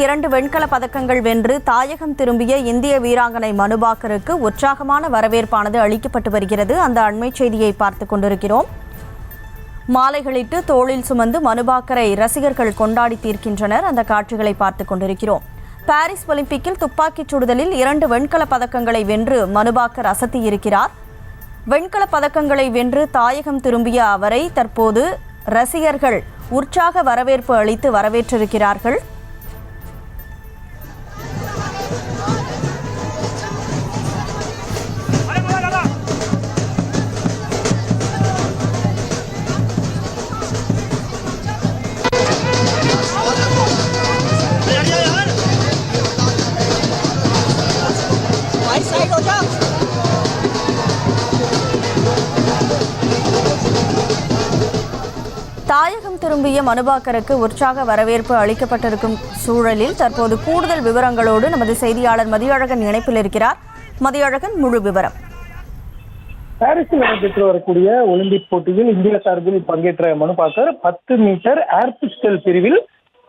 2 வெண்கல பதக்கங்கள் வென்று தாயகம் திரும்பிய இந்திய வீராங்கனை மனு பாக்கருக்கு உற்சாகமான வரவேற்பானது அளிக்கப்பட்டு வருகிறது. அந்த அண்மை செய்தியை பார்த்துக் கொண்டிருக்கிறோம். மாலைகளிட்டு தோளில் சுமந்து மனு பாக்கரை ரசிகர்கள் கொண்டாடி தீர்க்கின்றனர். அந்த காட்சிகளை பார்த்துக் கொண்டிருக்கிறோம். பாரிஸ் ஒலிம்பிக்கில் துப்பாக்கிச் சுடுதலில் 2 வெண்கல பதக்கங்களை வென்று மனு பாக்கர் அசத்தியிருக்கிறார். வெண்கல பதக்கங்களை வென்று தாயகம் திரும்பிய அவரை தற்போது ரசிகர்கள் உற்சாக வரவேற்பு அளித்து வரவேற்றிருக்கிறார்கள். தாயகம் திரும்பிய மனு பாக்கருக்கு உற்சாக வரவேற்பு அளிக்கப்பட்டிருக்கும் சூழலில் தற்போது கூடுதல் விவரங்களோடு நமது செய்தியாளர் மதியழகன் இணைப்பில் இருக்கிறார். மதியழகன், முழு விவரம். பாரிஸில் நடைபெற்று வரக்கூடிய ஒலிம்பிக் போட்டியில் இந்திய சார்பில் பங்கேற்ற மனு பாக்கர் 10 மீட்டர் ஏர் பிஸ்டல் பிரிவில்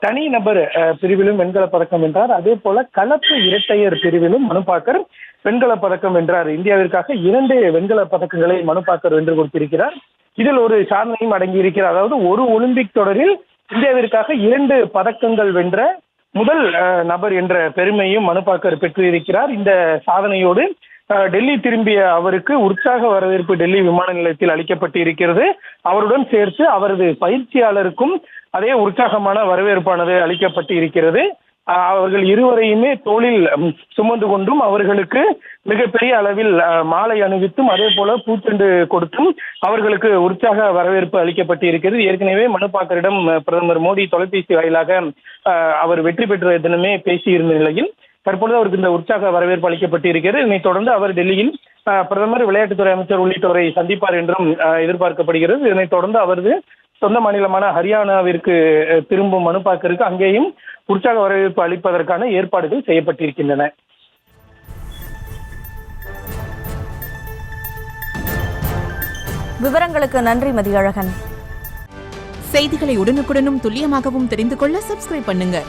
தனி நபர் பிரிவிலும் வெண்கல பதக்கம் வென்றார். அதே போல கலப்பு இரட்டையர் பிரிவிலும் மனு பாக்கர் வெண்கல பதக்கம் வென்றார். இந்தியாவிற்காக 2 வெண்கல பதக்கங்களை மனு பாக்கர் வென்று கொடுத்திருக்கிறார். இதில் ஒரு சாதனையும் அடங்கியிருக்கிறார். அதாவது ஒரு ஒலிம்பிக் தொடரில் இந்தியாவிற்காக 2 பதக்கங்கள் வென்ற முதல் நபர் என்ற பெருமையும் மனு பாக்கர் பெற்றிருக்கிறார். இந்த சாதனையோடு டெல்லி திரும்பிய அவருக்கு உற்சாக வரவேற்பு டெல்லி விமான நிலையத்தில் அளிக்கப்பட்டு இருக்கிறது. அவருடன் சேர்த்து அவரது பயிற்சியாளருக்கும் அதே உற்சாகமான வரவேற்பானது அளிக்கப்பட்டு இருக்கிறது. அவர்கள் இருவரையுமே தோளில் சுமந்து கொண்டும் அவர்களுக்கு மிகப்பெரிய அளவில் மாலை அணிவித்தும் அதே போல பூச்செண்டு கொடுத்தும் அவர்களுக்கு உற்சாக வரவேற்பு அளிக்கப்பட்டு இருக்கிறது. ஏற்கனவே மனு பாக்கரிடம் பிரதமர் மோடி தொலைபேசி வாயிலாக அவர் வெற்றி பெற்ற தினமே பேசியிருந்த நிலையில் தற்பொழுது அவருக்கு இந்த உற்சாக வரவேற்பு அளிக்கப்பட்டு இருக்கிறது. இதனைத் தொடர்ந்து அவர் டெல்லியில் பிரதமர், விளையாட்டுத்துறை அமைச்சர் உள்ளிட்டோரை சந்திப்பார் என்றும் எதிர்பார்க்கப்படுகிறது. இதனைத் தொடர்ந்து அவரது சொந்த மாநிலமான ஹரியானாவிற்கு திரும்பும் மனு பாக்கருக்கு அங்கேயும் உற்சாக வரவேற்பு அளிப்பதற்கான ஏற்பாடுகள் செய்யப்பட்டிருக்கின்றன. விவரங்களுக்கு நன்றி மதியழகன். செய்திகளை உடனுக்குடனும் துல்லியமாகவும் தெரிந்து கொள்ள சப்ஸ்கிரைப் பண்ணுங்க.